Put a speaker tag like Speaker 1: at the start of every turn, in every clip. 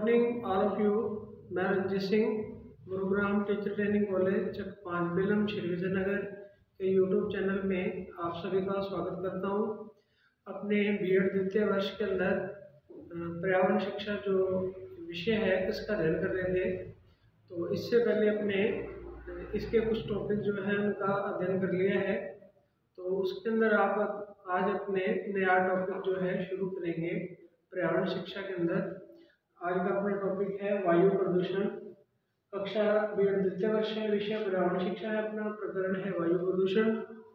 Speaker 1: Evening all of you. मैं Ranjit Singh, Gurugram teacher training college Chak 5 Belam Shri Vijaynagar के YouTube channel में आप सभी का स्वागत करता हूं। अपने बीएड द्वितीय वर्ष के अंदर पर्यावरण शिक्षा जो विषय है इसका अध्ययन कर रहे थे। तो इससे पहले अपने इसके कुछ टॉपिक जो है उनका अध्ययन कर लिया है। तो उसके अंदर आप आज अपने नया टॉपिक जो है शुरू करेंगे पर्यावरण शिक्षा के अंदर। आज का अपना टॉपिक है वायु प्रदूषण। कक्षा बीएड द्वितीय वर्ष है, विषय पर्यावरण शिक्षा है, अपना प्रकरण है वायु प्रदूषण।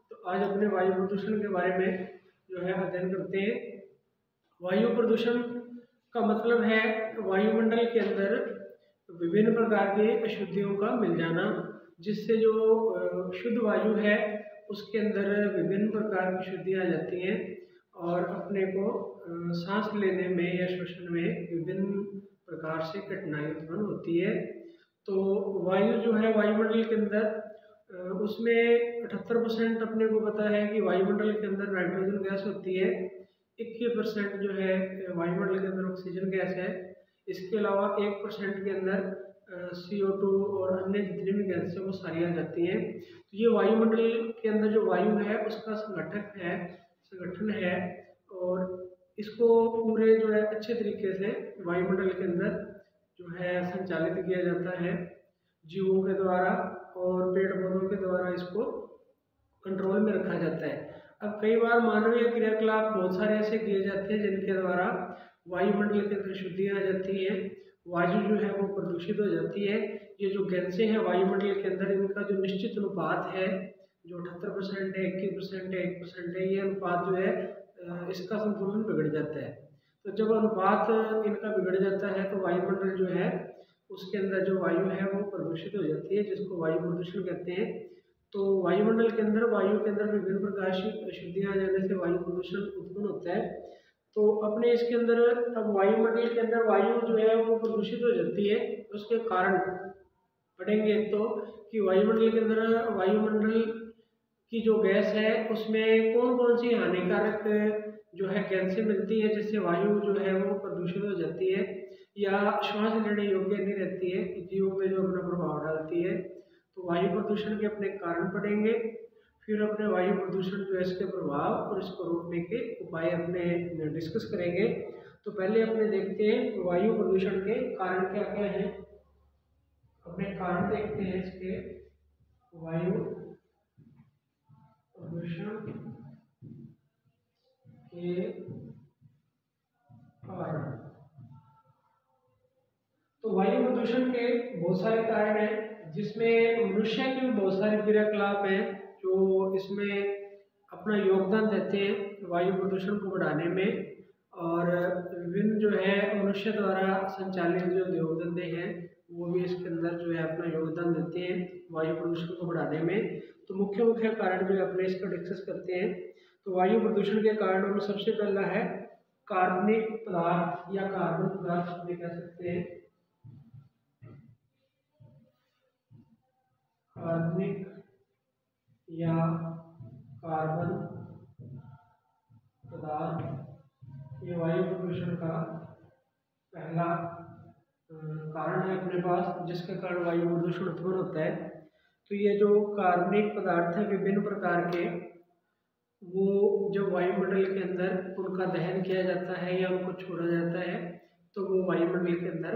Speaker 1: तो आज अपने वायु प्रदूषण के बारे में जो है अध्ययन करते हैं। वायु प्रदूषण का मतलब है वायुमंडल के अंदर विभिन्न प्रकार के अशुद्धियों का मिल जाना, जिससे जो शुद्ध वायु है उसके अंदर विभिन्न प्रकार की शुद्धियाँ आ जाती हैं और अपने को सांस लेने में या श्वसन में विभिन्न प्रकार से कठिनाई उत्पन्न होती है। तो वायु जो है वायुमंडल के अंदर उसमें 78% अपने को पता है कि वायुमंडल के अंदर नाइट्रोजन गैस होती है, 21% जो है वायुमंडल के अंदर ऑक्सीजन गैस है। इसके अलावा 1% के अंदर CO2 और अन्य जितनी भी गैस है वो सारी आ जाती हैं। तो ये वायुमंडल के अंदर जो वायु है उसका संगठन है और इसको पूरे जो है अच्छे तरीके से वायुमंडल के अंदर जो है संचालित किया जाता है जीवों के द्वारा और पेड़ पौधों के द्वारा इसको कंट्रोल में रखा जाता है। अब कई बार मानवीय क्रियाकलाप बहुत सारे ऐसे किए जाते हैं जिनके द्वारा वायुमंडल के अंदर शुद्धियाँ आ जाती हैं, वायु जो है वो प्रदूषित हो जाती है। ये जो गैसें हैं वायुमंडल के अंदर इनका जो निश्चित अनुपात है जो 78% है, 21% है, 1% है, ये अनुपात जो है इसका संतुलन बिगड़ जाता है। तो जब अनुपात इनका बिगड़ जाता है तो वायुमंडल जो है उसके अंदर जो वायु है वो प्रदूषित हो जाती है, जिसको वायु प्रदूषण कहते हैं। तो वायुमंडल के अंदर वायु के अंदर विभिन्न प्रकार की अशुद्धियाँ आ जाने से वायु प्रदूषण उत्पन्न होता है। तो अपने इसके अंदर अब वायुमंडल के अंदर वायु जो है वो प्रदूषित हो जाती है, उसके कारण पढ़ेंगे तो कि वायुमंडल के अंदर वायुमंडल की जो गैस है उसमें कौन कौन सी हानिकारक जो है गैसें मिलती है जिससे वायु जो है वो प्रदूषित हो जाती है या श्वास लेने योग्य नहीं रहती है, जीवों पे जो अपना प्रभाव डालती है। तो वायु प्रदूषण के अपने कारण पढ़ेंगे, फिर अपने वायु प्रदूषण जो है इसके प्रभाव और इसको रोकने के उपाय अपने डिस्कस करेंगे। तो पहले अपने देखते हैं वायु प्रदूषण के कारण क्या क्या हैं। अपने कारण देखते हैं इसके वायु प्रदूषण के कारण। तो वायु प्रदूषण के बहुत सारे कारण हैं, जिसमें मनुष्य के भी बहुत सारे क्रियाकलाप हैं जो इसमें अपना योगदान देते हैं वायु प्रदूषण को बढ़ाने में। और विभिन्न जो है मनुष्य द्वारा संचालित जो उद्योग धंधे हैं वो भी इसके अंदर जो है अपना योगदान देते हैं वायु प्रदूषण को बढ़ाने में। तो मुख्य कारण जो है अपने इसको डिस्कस करते हैं। तो वायु प्रदूषण के कारणों में सबसे पहला है कार्बनिक पदार्थ या कार्बन पदार्थ भी कह सकते हैं। कार्बनिक या कार्बन पदार्थ ये वायु प्रदूषण का पहला कारण है अपने पास, जिसके कारण वायु प्रदूषण उत्पन्न होता है। तो ये जो कार्बनिक पदार्थ है विभिन्न प्रकार के, वो जब वायुमंडल के अंदर उनका दहन किया जाता है या उनको छोड़ा जाता है तो वो वायुमंडल के अंदर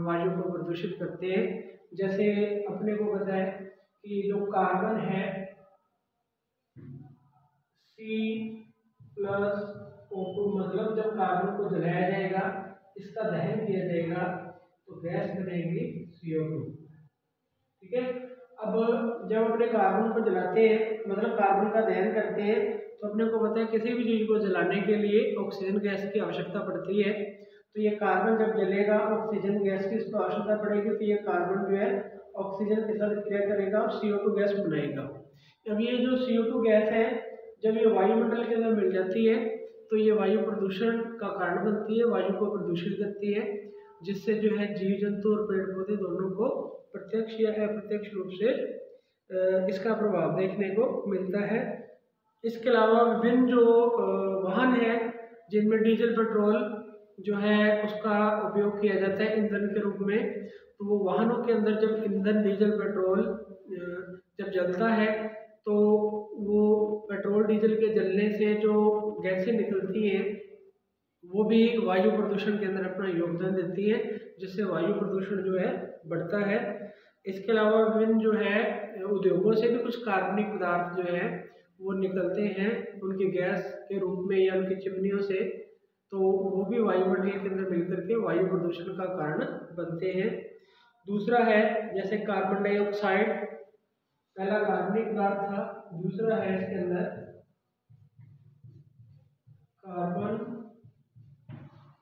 Speaker 1: वायु को प्रदूषित करते हैं। जैसे अपने को पता है कि जो कार्बन है C+O2, मतलब जब कार्बन को जलाया जाएगा, इसका दहन किया जाएगा तो गैस बनेगी CO2। ठीक है। अब जब अपने कार्बन को जलाते हैं मतलब कार्बन का दहन करते हैं तो अपने को पता है किसी भी चीज़ को जलाने के लिए ऑक्सीजन गैस की आवश्यकता पड़ती है। तो ये कार्बन जब जलेगा ऑक्सीजन गैस की इसको आवश्यकता पड़ेगी, तो ये कार्बन जो है ऑक्सीजन के साथ क्रिया करेगा और CO2 गैस बनाएगा। अब ये जो CO2 गैस है जब ये वायुमंडल के अंदर मिल जाती है तो ये वायु प्रदूषण का कारण बनती है, वायु को प्रदूषित करती है, जिससे जो है जीव जंतु और पेड़ पौधे दोनों को प्रत्यक्ष या अप्रत्यक्ष रूप से इसका प्रभाव देखने को मिलता है। इसके अलावा विभिन्न जो वाहन हैं जिनमें डीजल पेट्रोल जो है उसका उपयोग किया जाता है ईंधन के रूप में। तो वो वाहनों के अंदर जब ईंधन डीजल पेट्रोल जब जलता है तो वो पेट्रोल डीजल के जलने से जो गैसें निकलती हैं वो भी वायु प्रदूषण के अंदर अपना योगदान देती है, जिससे वायु प्रदूषण जो है बढ़ता है। इसके अलावा विभिन्न जो है उद्योगों से भी कुछ कार्बनिक पदार्थ जो है वो निकलते हैं उनके गैस के रूप में या उनकी चिमनियों से, तो वो भी वायुमंडल के अंदर मिलकर के वायु प्रदूषण का कारण बनते हैं। दूसरा है जैसे कार्बन डाइऑक्साइड, पहला कार्बनिक पदार्थ था, दूसरा है इसके अंदर कार्बन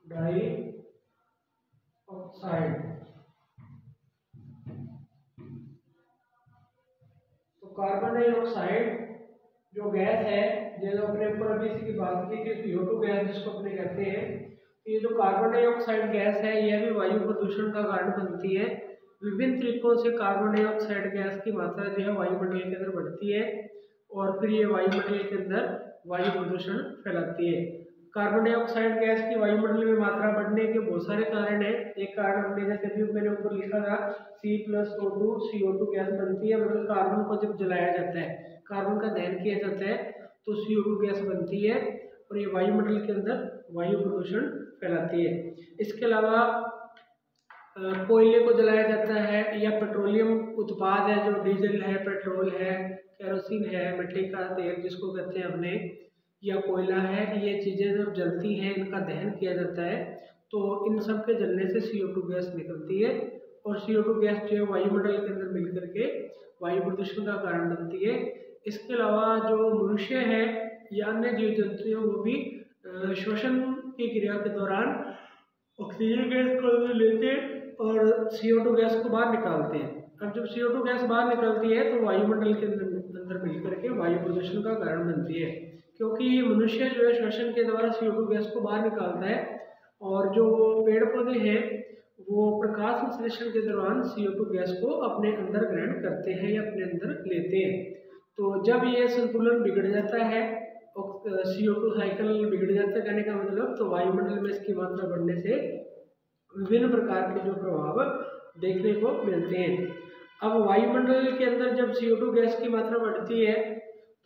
Speaker 1: डाइऑक्साइड। तो कार्बन डाइऑक्साइड जो गैस है, जैसे अपने ऊपर अभी इसकी बात की थी CO2 गैस जिसको अपने कहते हैं, तो ये जो कार्बन डाइऑक्साइड गैस है यह भी वायु प्रदूषण का कारण बनती है। विभिन्न तरीकों से कार्बन डाइऑक्साइड गैस की मात्रा जो है वायुमंडल के अंदर बढ़ती है और फिर ये वायुमंडल के अंदर वायु प्रदूषण फैलाती है। कार्बन डाइऑक्साइड गैस की वायुमंडल में मात्रा बढ़ने के बहुत सारे कारण हैं। एक कारण हमने जैसे भी मैंने ऊपर लिखा था C+O2 CO2 गैस बनती है, मतलब कार्बन को जब जलाया जाता है, कार्बन का दहन किया जाता है तो CO2 गैस बनती है और ये वायुमंडल के अंदर वायु प्रदूषण फैलाती है। इसके अलावा कोयले को जलाया जाता है या पेट्रोलियम उत्पाद है जो डीजल है, पेट्रोल है, केरोसिन है, मिट्टी का तेल जिसको कहते हैं अपने, या कोयला है, ये चीज़ें जब जलती हैं इनका दहन किया जाता है तो इन सब के जलने से CO2 गैस निकलती है और CO2 गैस जो है वायुमंडल के अंदर मिलकर के वायु प्रदूषण का कारण बनती है। इसके अलावा जो मनुष्य है या अन्य जीव जंतु हैं वो भी श्वसन की क्रिया के दौरान ऑक्सीजन गैस को लेते हैं और CO2 गैस को बाहर निकालते हैं। अब जब CO2 गैस बाहर निकलती है तो वायुमंडल के अंदर मिलकर के वायु प्रदूषण का कारण बनती है, क्योंकि मनुष्य जो है श्वसन के द्वारा CO2 गैस को बाहर निकालता है और जो पेड़ पौधे हैं वो प्रकाश संश्लेषण के दौरान CO2 गैस को अपने अंदर ग्रहण करते हैं या अपने अंदर लेते हैं। तो जब ये संतुलन बिगड़ जाता है, CO2 साइकिल बिगड़ जाता है कहने का मतलब, तो वायुमंडल में इसकी मात्रा बढ़ने से विभिन्न प्रकार के जो प्रभाव देखने को मिलते हैं। अब वायुमंडल के अंदर जब CO2 गैस की मात्रा बढ़ती है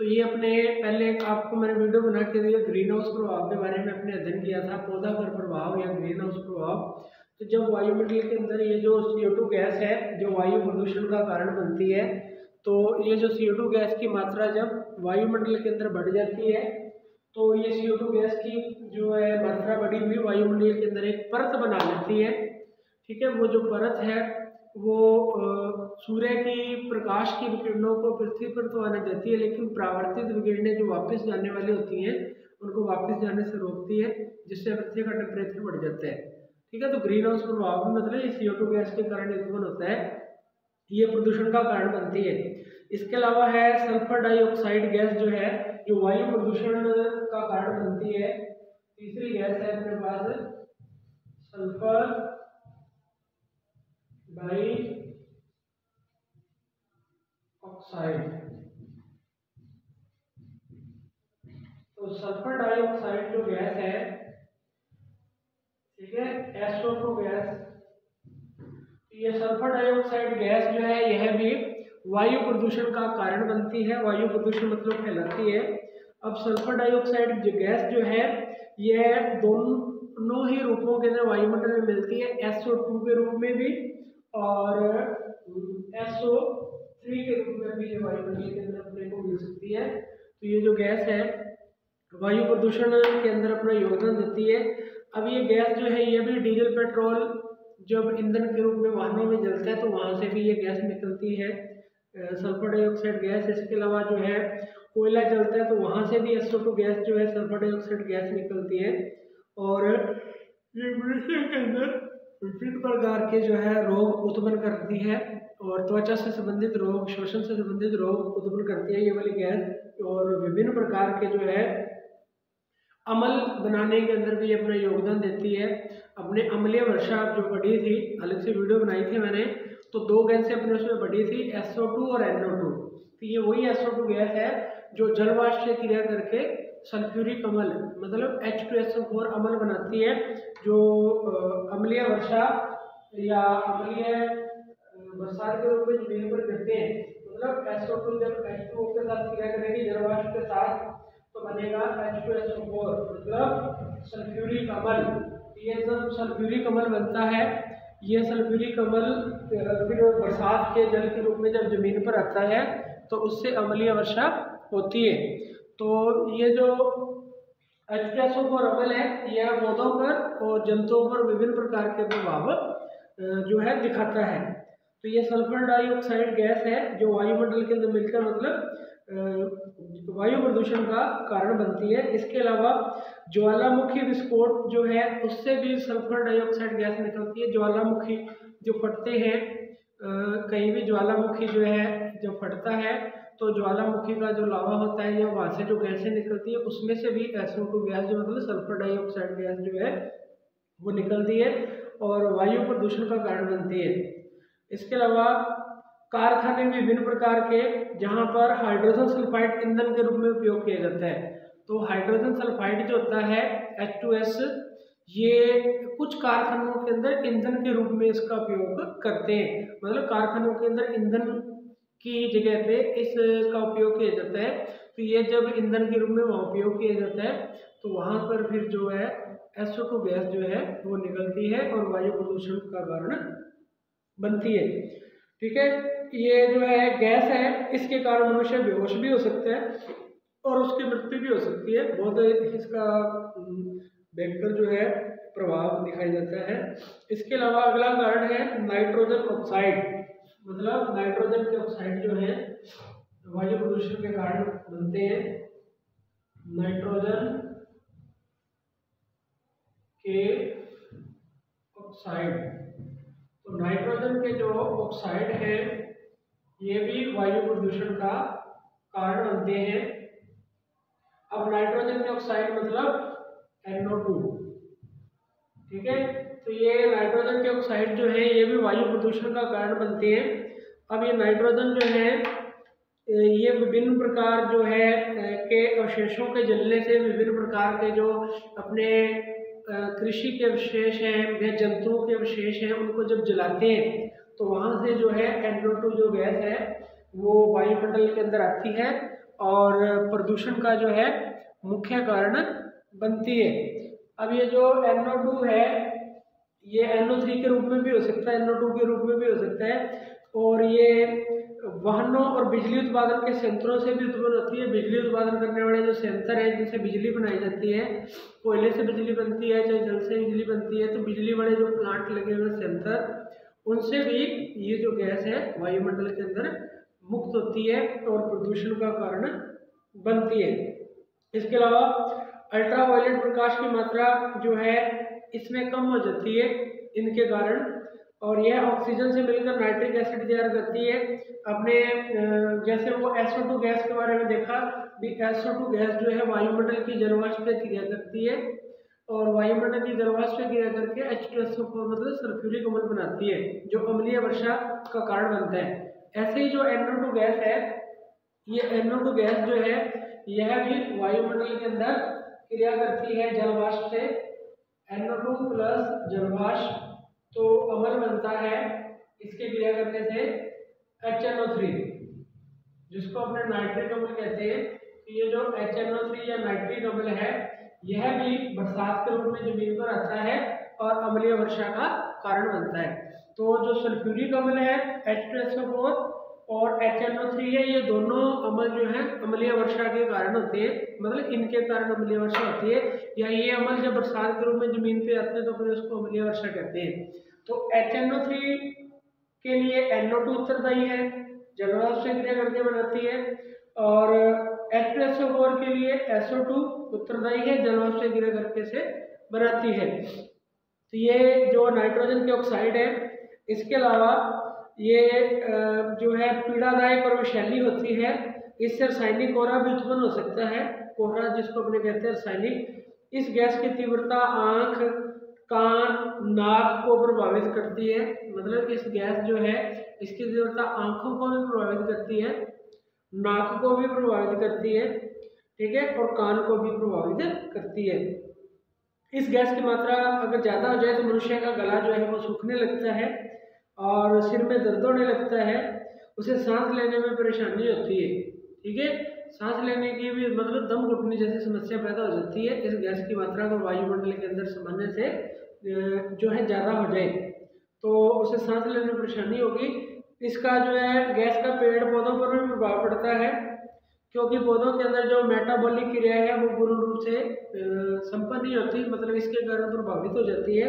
Speaker 1: तो ये अपने पहले आपको मैंने वीडियो बना के दिया ग्रीन हाउस प्रभाव के बारे में अपने अध्ययन किया था, पौधा घर प्रभाव या ग्रीन हाउस प्रभाव। तो जब वायुमंडल के अंदर ये जो CO2 गैस है जो वायु प्रदूषण का कारण बनती है, तो ये जो CO2 गैस की मात्रा जब वायुमंडल के अंदर बढ़ जाती है तो ये CO2 गैस की जो है मात्रा बढ़ी हुई वायुमंडल के अंदर एक परत बना लेती है। ठीक है, वो जो परत है वो सूर्य की प्रकाश की विकिरणों को पृथ्वी पर तो आने देती है, लेकिन परावर्तित विकिरणें जो वापस जाने वाली होती हैं उनको वापस जाने से रोकती है, जिससे पृथ्वी का टेम्परेचर बढ़ जाता है। ठीक है, तो ग्रीन हाउस प्रभाव में मतलब ये CO2 गैस के कारण उत्पन्न होता है, ये प्रदूषण का कारण बनती है। इसके अलावा है सल्फर डाइऑक्साइड गैस जो है जो वायु प्रदूषण का कारण बनती है। तीसरी गैस है अपने पास सल्फर डाइऑक्साइड। तो सल्फर डाइऑक्साइड जो गैस है, ठीक है, SO2 गैस, ये सल्फर डाइऑक्साइड गैस जो है यह भी वायु प्रदूषण का कारण बनती है, वायु प्रदूषण मतलब फैलाती है। अब सल्फर डाइऑक्साइड गैस जो है यह दोनों ही रूपों के अंदर वायुमंडल में मिलती है, SO2 के रूप में भी और SO3 के रूप में भी ये वायुमंडल के अंदर अपने को मिल सकती है। तो ये जो गैस है वायु प्रदूषण के अंदर अपना योगदान देती है। अब ये गैस जो है ये भी डीजल पेट्रोल जब ईंधन के रूप में वाहनों में जलता है तो वहाँ से भी ये गैस निकलती है, सल्फर डाइऑक्साइड गैस। इसके अलावा जो है कोयला जलता है तो वहाँ से भी SO2 गैस जो है सल्फर डाइऑक्साइड गैस निकलती है और ये मनुष्य के अंदर विभिन्न प्रकार के जो है रोग उत्पन्न करती है और त्वचा से संबंधित रोग, श्वसन से संबंधित रोग उत्पन्न करती है ये वाली गैस। और विभिन्न प्रकार के जो है अम्ल बनाने के अंदर भी अपना योगदान देती है। अपने अम्लीय वर्षा जो बढ़ी थी, अलग से वीडियो बनाई थी मैंने, तो दो गैसें अपने उसमें बढ़ी थी SO2 और NO2। तो ये वही SO2 गैस है जो जल वाष्प से क्रिया करके सल्फ्यूरिक अम्ल मतलब H2SO4 अम्ल बनाती है, जो अम्लीय वर्षा या अम्लीय बरसात के रूप में जमीन पर गिरते हैं। मतलब SO2 जब H2O के साथ क्रिया करेगी जलवाष्प के साथ तो बनेगा H2SO4 मतलब सल्फ्यूरिक अम्ल। ये सब सल्फ्यूरिक अम्ल बनता है। ये सल्फ्यूरिक अम्ल फिर बरसात के जल के रूप में जब जमीन पर आता है तो उससे अम्लीय वर्षा होती है। तो ये जो H2SO4 अम्ल है यह पौधों पर और जंतुओं पर विभिन्न प्रकार के प्रभाव जो है दिखाता है। तो ये सल्फर डाइऑक्साइड गैस है जो वायुमंडल के अंदर मिलकर मतलब वायु प्रदूषण का कारण बनती है। इसके अलावा ज्वालामुखी विस्फोट जो है उससे भी सल्फर डाइऑक्साइड गैस निकलती है। ज्वालामुखी जो फटते हैं, कहीं भी ज्वालामुखी जो है जब फटता है तो ज्वालामुखी का जो लावा होता है या वहाँ से जो गैसें निकलती है उसमें से भी SO2 गैस जो मतलब सल्फर डाइऑक्साइड गैस जो है वो निकलती है और वायु प्रदूषण का कारण बनती है। इसके अलावा कारखाने में विभिन्न प्रकार के जहाँ पर हाइड्रोजन सल्फाइड ईंधन के रूप में उपयोग किया जाता है। तो हाइड्रोजन सल्फाइड जो होता है H2S, ये कुछ कारखानों के अंदर ईंधन के रूप में इसका उपयोग करते हैं। मतलब कारखानों के अंदर ईंधन की जगह पे इसका उपयोग किया जाता है। तो ये जब ईंधन के रूप में वहाँ उपयोग किया जाता है तो वहाँ पर फिर जो है SO2 गैस जो है वो निकलती है और वायु प्रदूषण का कारण बनती है। ठीक है, ये जो है गैस है इसके कारण मनुष्य बेहोश भी हो सकता है और उसकी मृत्यु भी हो सकती है। बहुत इसका भयंकर जो है प्रभाव दिखाई देता है। इसके अलावा अगला कारण है नाइट्रोजन ऑक्साइड। मतलब नाइट्रोजन के ऑक्साइड जो है वायु प्रदूषण के कारण बनते हैं। नाइट्रोजन के ऑक्साइड, तो नाइट्रोजन के जो ऑक्साइड है ये भी वायु प्रदूषण का कारण बनते हैं। अब नाइट्रोजन के ऑक्साइड मतलब NO2, ठीक है। तो ये नाइट्रोजन के ऑक्साइड जो है ये भी वायु प्रदूषण का कारण बनते हैं। अब ये नाइट्रोजन जो है ये विभिन्न प्रकार जो है के अवशेषों के जलने से विभिन्न प्रकार के जो अपने कृषि के अवशेष हैं या जंतुओं के अवशेष हैं उनको जब जलाते हैं तो वहाँ से जो है NO2 जो गैस है वो वायुमंडल के अंदर आती है और प्रदूषण का जो है मुख्य कारण बनती है। अब ये जो NO2 है ये NO3 के रूप में भी हो सकता है, NO2 के रूप में भी हो सकता है और ये वाहनों और बिजली उत्पादन के संयंत्रों से भी उत्पन्न होती है। बिजली उत्पादन करने वाले जो संयंत्र हैं जिनसे बिजली बनाई जाती है, कोयले से बिजली बनती है चाहे जल से बिजली बनती है, तो बिजली वाले जो प्लांट लगे हुए संयंत्र उनसे भी ये जो गैस है वायुमंडल के अंदर मुक्त होती है और प्रदूषण का कारण बनती है। इसके अलावा अल्ट्रावायलेट प्रकाश की मात्रा जो है इसमें कम हो जाती है इनके कारण और यह ऑक्सीजन से मिलकर नाइट्रिक एसिड तैयार करती है। अपने जैसे वो SO2 गैस के बारे में देखा भी, SO2 गैस जो है वायुमंडल की जलवाष्प पे क्रिया करती है और वायुमंडल की जलवाष्प पे क्रिया करके H2SO4 मतलब सल्फ्यूरिक अम्ल बनाती है जो अम्लीय वर्षा का कारण बनता है। ऐसे ही जो NO2 गैस है, ये NO2 गैस जो है यह भी वायुमंडल के अंदर क्रिया करती है जलवाष्प से। NO2 प्लस जलवाष्प तो अम्ल बनता है, इसके क्रिया करने से HNO3 जिसको अपने नाइट्रिक अम्ल कहते हैं। तो ये जो HNO3 या नाइट्रिक अम्ल है यह भी बरसात के रूप में जमीन पर आता है और अम्लीय वर्षा का कारण बनता है। तो जो सल्फ्यूरिक अम्ल है H2SO4 और HNO3 है ये दोनों अम्ल जो है अम्लीय वर्षा के कारण होते हैं। मतलब इनके कारण अम्लीय वर्षा होती है या ये अम्ल जब बरसात के रूप में जमीन पे आते हैं तो फिर उसको अम्लीय वर्षा कहते हैं। तो HNO3 के लिए NO2 उत्तरदायी है, जलवाष्प से क्रिया करके बनाती है और H2SO4 के लिए SO2 उत्तरदायी है, जलवाष्प से क्रिया करके से बनाती है। तो ये जो नाइट्रोजन के ऑक्साइड है इसके अलावा ये जो है पीड़ादायक और विषैली होती है। इससे रासायनिक कोहरा भी उत्पन्न हो सकता है, कोहरा जिसको अपने कहते हैं रासायनिक। इस गैस की तीव्रता आँख, कान, नाक को प्रभावित करती है। मतलब इस गैस जो है इसकी तीव्रता आँखों को भी प्रभावित करती है, नाक को भी प्रभावित करती है। ठीक है, और कान को भी प्रभावित करती है। इस गैस की मात्रा अगर ज़्यादा हो जाए तो मनुष्य का गला जो है वो सूखने लगता है और सिर में दर्द होने लगता है, उसे सांस लेने में परेशानी होती है। ठीक है, सांस लेने की भी मतलब दम घुटने जैसी समस्या पैदा हो जाती है इस गैस की मात्रा अगर वायुमंडल के अंदर सामान्य से जो है ज़्यादा हो जाए तो उसे सांस लेने में परेशानी होगी। इसका जो है गैस का पेड़ पौधों पर भी प्रभाव पड़ता है, क्योंकि पौधों के अंदर जो मेटाबॉलिक क्रिया है वो पूर्ण रूप से संपन्न नहीं होती, मतलब इसके कारण प्रभावित हो जाती है।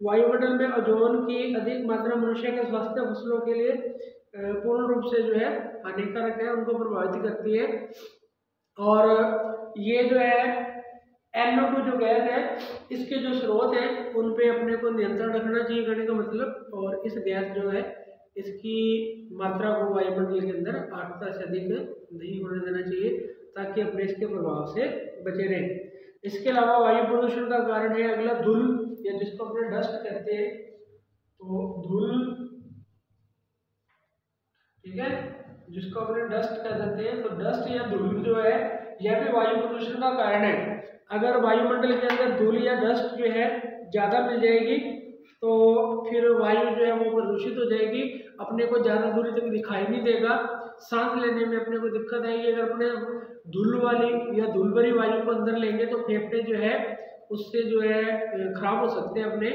Speaker 1: वायुमंडल में ओजोन की अधिक मात्रा मनुष्य के स्वास्थ्य फसलों के लिए पूर्ण रूप से जो है हानिकारक है, उनको प्रभावित करती है। और ये जो है NO2 जो गैस है इसके जो स्रोत हैं उन पे अपने को नियंत्रण रखना चाहिए कहने का मतलब। और इस गैस जो है इसकी मात्रा को वायुमंडल के अंदर 8 से अधिक नहीं होने देना चाहिए ताकि अपने इसके प्रभाव से बचे रहें। इसके अलावा वायु प्रदूषण का कारण है अगला धूल, या जिसको अपने डस्ट कहते हैं। तो धूल, ठीक है, जिसको अपने डस्ट कह देते हैं, तो डस्ट या धूल जो है यह भी वायु प्रदूषण का कारण है। अगर वायुमंडल के अंदर धूल या डस्ट जो है ज़्यादा मिल जाएगी तो फिर वायु जो है वो प्रदूषित हो जाएगी, अपने को ज़्यादा दूरी तक दिखाई नहीं देगा, सांस लेने में अपने को दिक्कत आएगी। अगर अपने धूल वाली या धूल भरी वायु को अंदर लेंगे तो फेफड़े जो है उससे जो है खराब हो सकते हैं अपने,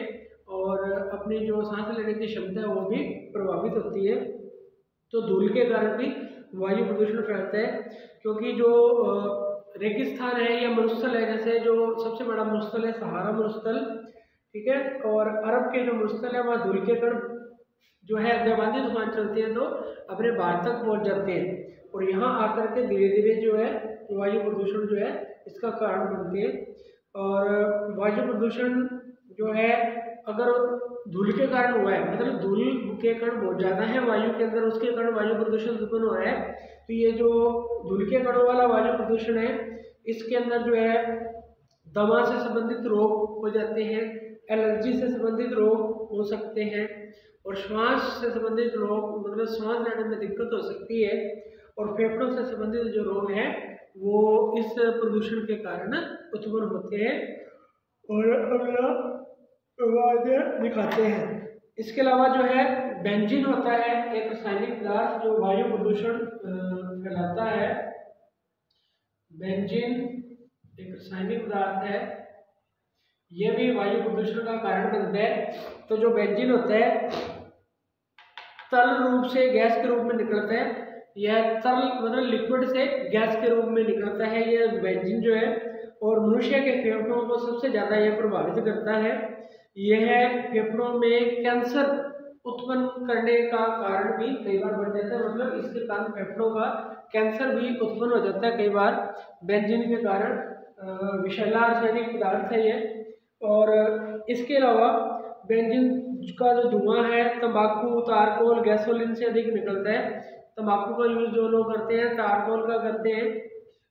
Speaker 1: और अपनी जो सांस लेने की क्षमता है वो भी प्रभावित होती है। तो धूल के कारण भी वायु प्रदूषण फैलता है, क्योंकि जो रेगिस्तान है या मरुस्थल है, जैसे जो सबसे बड़ा मरुस्थल है सहारा मरुस्थल, ठीक है, और अरब के जो मरुस्थल है वहाँ धूल के कण जो है जब आंधी तूफान चलती है तो अपने भारत तक पहुँच जाते हैं और यहाँ आकर के धीरे धीरे जो है वायु प्रदूषण जो है इसका कारण बनते हैं। और वायु प्रदूषण जो है अगर धूल के कारण हुआ है, मतलब धूल के कण बहुत ज़्यादा है वायु के अंदर, उसके कारण वायु प्रदूषण उत्पन्न हो रहा है, तो ये जो धूल के कणों वाला वायु प्रदूषण है इसके अंदर जो है दमा से संबंधित रोग हो जाते हैं, एलर्जी से संबंधित रोग हो सकते हैं, और श्वास से संबंधित रोग मतलब सांस लेने में दिक्कत हो सकती है, और फेफड़ों से संबंधित जो रोग हैं वो इस प्रदूषण के कारण उत्पन्न होते हैं और अगला दिखाते हैं। इसके अलावा जो है बेंजीन होता है एक रासायनिक पदार्थ जो वायु प्रदूषण फैलाता है। बेंजीन एक रासायनिक पदार्थ है, यह भी वायु प्रदूषण का कारण बनता है। तो जो बेंजीन होता है तरल रूप से गैस के रूप में निकलता है, यह तरल मतलब लिक्विड से गैस के रूप में निकलता है यह बेंजीन जो है, और मनुष्य के फेफड़ों को सबसे ज़्यादा यह प्रभावित करता है। यह फेफड़ों में कैंसर उत्पन्न करने का कारण भी कई बार बन जाता है, मतलब इसके कारण फेफड़ों का कैंसर भी उत्पन्न हो जाता है कई बार बेंजीन के कारण। विषैला रासायनिक पदार्थ है ये। और इसके अलावा बेंजीन का जो धुआं है तंबाकू, तारकोल, गैसोलीन से अधिक निकलता है। तंबाकू का यूज जो लोग करते हैं, तारकोल का करते हैं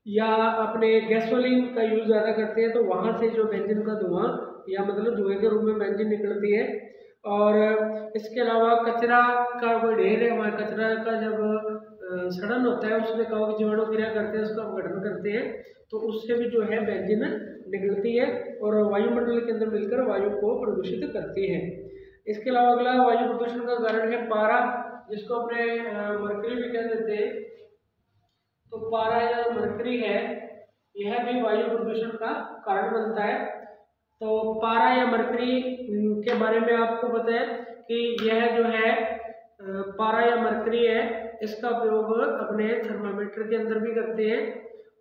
Speaker 1: या अपने गैसोलीन का यूज ज़्यादा करते हैं, तो वहाँ से जो बेंजीन का धुआं या मतलब धुएं के रूप में बेंजीन निकलती है। और इसके अलावा कचरा का कोई ढेर है, हमारे कचरा का जब सड़न होता है उसमें कवक जीवाणु क्रिया करते हैं, उसका अपघटन करते हैं, तो उससे भी जो है बेंजीन निकलती है और वायुमंडल के अंदर मिलकर वायु को प्रदूषित करती है। इसके अलावा अगला वायु प्रदूषण का कारण है पारा, जिसको अपने मरकरी भी कह देते हैं। तो पारा या मरकरी है यह भी वायु प्रदूषण का कारण बनता है। तो पारा या मरकरी के बारे में आपको पता है कि यह जो है पारा या मरकरी है इसका उपयोग अपने थर्मामीटर के अंदर भी करते हैं,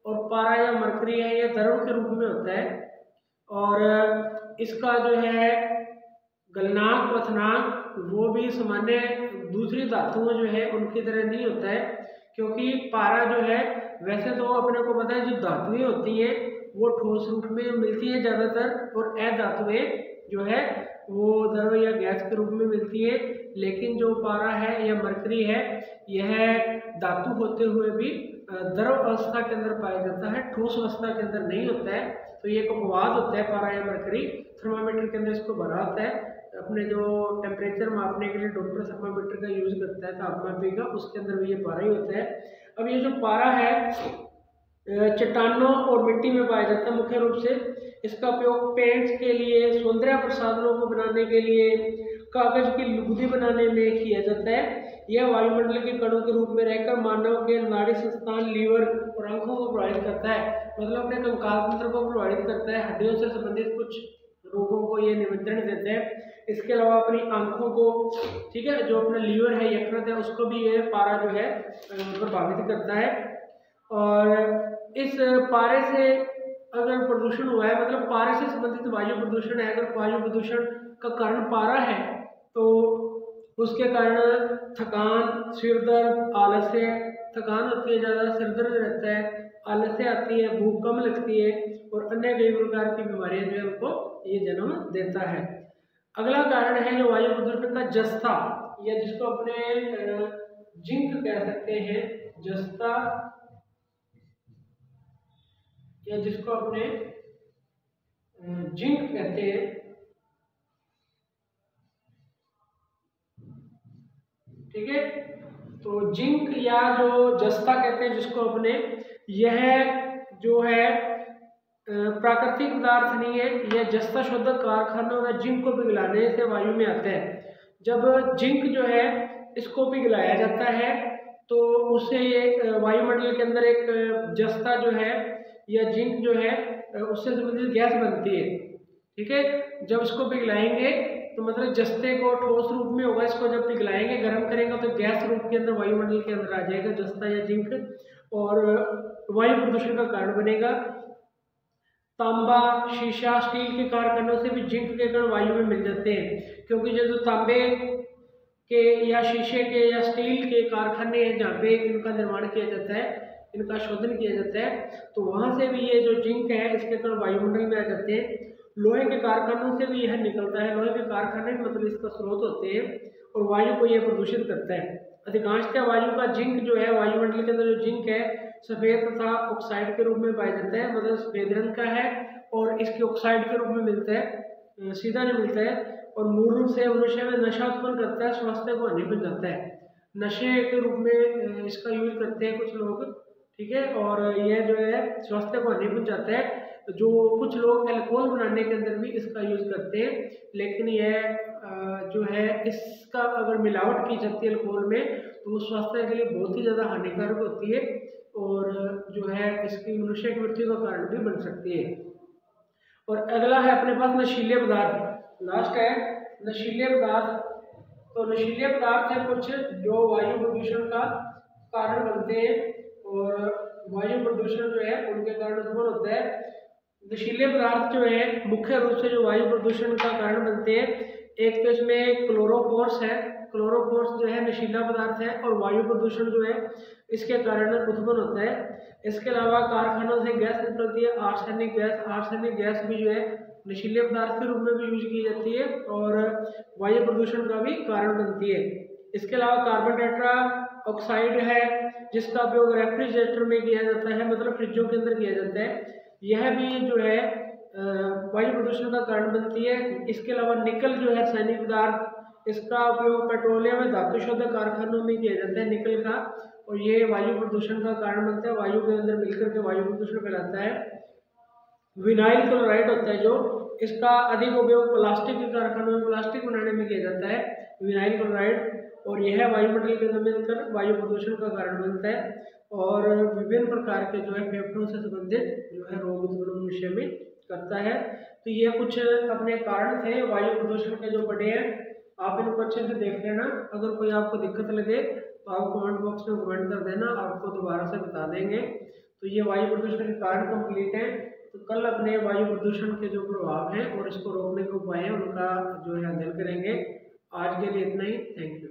Speaker 1: और पारा या मरकरी है यह द्रव के रूप में होता है, और इसका जो है गलनांक पथनांक वो भी सामान्य दूसरी धातुओं जो है उनकी तरह नहीं होता है, क्योंकि पारा जो है वैसे तो अपने को पता है जो धातुएं होती हैं वो ठोस रूप में मिलती है ज़्यादातर, और अधातुएं जो है वो द्रव या गैस के रूप में मिलती है। लेकिन जो पारा है या मरकरी है यह धातु होते हुए भी द्रव अवस्था के अंदर पाया जाता है, ठोस अवस्था के अंदर नहीं होता है। तो ये एक अपवाद होता है पारा या मरकरी। थर्मामीटर के अंदर इसको भरा होता है, अपने जो टेम्परेचर मापने के लिए डॉक्टर थर्मामीटर का यूज करता है तापमापी का, उसके अंदर भी ये पारा ही होता है। अब ये जो पारा है चट्टानों और मिट्टी में पाया जाता है मुख्य रूप से। इसका उपयोग पेंट्स के लिए, सौंदर्य प्रसाधनों को बनाने के लिए, कागज की लुगदी बनाने में किया जाता है। यह वायुमंडल के कणों के रूप में रहकर मानव के नाड़ी संस्थान, लीवर और आंखों को प्रभावित करता है, मतलब अपने कंकाल तंत्र को प्रभावित करता है। हड्डियों से संबंधित कुछ रोगों को ये निमंत्रण देते हैं। इसके अलावा अपनी आंखों को, ठीक है, जो अपना लीवर है, यकृत है, उसको भी ये पारा जो है प्रभावित करता है। और इस पारे से अगर प्रदूषण हुआ है, मतलब पारे से संबंधित वायु प्रदूषण है, अगर वायु प्रदूषण का कारण पारा है तो उसके कारण थकान, सिर दर्द, आलस्य, थकान होती है, ज़्यादा सिर दर्द रहता है, आलस्य आती है, भूख कम लगती है और अन्य कई प्रकार की बीमारियां जो है उनको ये जन्म देता है। अगला कारण है जो वायु प्रदूषण का जस्ता, या जिसको अपने जिंक कह सकते हैं, जस्ता, या जिसको अपने जिंक कहते हैं। ठीक है, तो जिंक या जो जस्ता कहते हैं जिसको अपने, यह जो है प्राकृतिक पदार्थ नहीं है, यह जस्ता शोधक कारखानों में जिंक को पिघलाने से वायु में आता है। जब जिंक जो है इसको पिघलाया जाता है तो उससे ये वायुमंडल के अंदर एक जस्ता जो है या जिंक जो है उससे संबंधित गैस बनती है। ठीक है, जब इसको पिघलाएंगे तो मतलब जस्ते को ठोस रूप में होगा, इसको जब पिघलाएंगे, गर्म करेंगे तो गैस रूप के अंदर वायुमंडल के अंदर आ जाएगा जस्ता या जिंक, और वायु प्रदूषण का कारण बनेगा। तांबा, शीशा, स्टील के कारखानों से भी जिंक के कण वायु में मिल जाते हैं, क्योंकि जो तांबे के या शीशे के या स्टील के कारखाने हैं जहाँ पे इनका निर्माण किया जाता है, इनका शोधन किया जाता है, तो वहाँ से भी ये जो जिंक है इसके कण वायुमंडल में आ जाते हैं। लोहे के कारखानों से भी यह निकलता है, लोहे के कारखाने मतलब इसका स्रोत होते हैं और वायु को यह प्रदूषित करता है। अधिकांशतः वायु का जिंक जो है, वायुमंडल के अंदर जो जिंक है सफेद तथा ऑक्साइड के रूप में पाया जाता है, मतलब सफेद रंग का है और इसके ऑक्साइड के रूप में मिलता है, सीधा नहीं मिलता है, और मूल रूप से मनुष्य में नशा उत्पन्न करता है, स्वास्थ्य को हानि पहुंचाता है। नशे के रूप में इसका यूज करते हैं कुछ लोग, ठीक है, और यह जो है स्वास्थ्य को हानि पहुंचाता है। जो कुछ लोग अल्कोहल बनाने के अंदर भी इसका यूज करते हैं, लेकिन यह जो है इसका अगर मिलावट की जाती है अल्कोहल में तो वो स्वास्थ्य के लिए बहुत ही ज़्यादा हानिकारक होती है और जो है इसकी मनुष्य की मृत्यु का कारण भी बन सकती है। और अगला है अपने पास नशीले पदार्थ, लास्ट है नशीले पदार्थ। तो नशीले पदार्थ है कुछ जो वायु प्रदूषण का कारण बनते हैं और वायु प्रदूषण जो है उनके कारण उत्पन्न होता है। नशीले पदार्थ जो है मुख्य रूप से जो वायु प्रदूषण का कारण बनते हैं, एक तो इसमें क्लोरोफोर्स है, क्लोरोफोर्स जो है नशीला पदार्थ है और वायु प्रदूषण जो है इसके कारण उत्पन्न होता है। इसके अलावा कारखानों से गैस निकलती है, आर्सेनिक गैस, आर्सेनिक गैस भी जो है नशीले पदार्थ के रूप में भी यूज की जाती है और वायु प्रदूषण का भी कारण बनती है। इसके अलावा कार्बन टेट्रा ऑक्साइड है जिसका उपयोग रेफ्रिजरेटर में किया जाता है, मतलब फ्रिजों के अंदर किया जाता है, यह भी जो है वायु प्रदूषण का कारण बनती है। इसके अलावा निकल जो है रासायनिक पदार्थ, इसका उपयोग पेट्रोलियम में धातु शोधक कारखानों में किया जाता है निकल का, और ये वायु प्रदूषण का कारण बनता है, वायु के अंदर मिलकर के वायु प्रदूषण फैलाता है। विनाइल क्लोराइड होता है जो, इसका अधिक उपयोग प्लास्टिक के कारखानों में प्लास्टिक बनाने में किया जाता है, विनाइल क्लोराइड, और यह वायुमंडल के अंदर मिलकर वायु प्रदूषण का कारण बनता है और विभिन्न प्रकार के जो है फेफड़ों से संबंधित जो है रोग उत्पन्न मनुष्य में करता है। तो ये कुछ अपने कारण थे वायु प्रदूषण के जो बड़े हैं, आप इनको अच्छे से देख लेना। अगर कोई आपको दिक्कत लगे तो आप कमेंट बॉक्स में कमेंट कर देना, आपको दोबारा से बता देंगे। तो ये वायु प्रदूषण के कारण कंप्लीट है। तो कल अपने वायु प्रदूषण के जो प्रभाव हैं और इसको रोकने के उपाय हैं उनका जो है अध्ययन करेंगे। आज के लिए इतना ही, थैंक यू।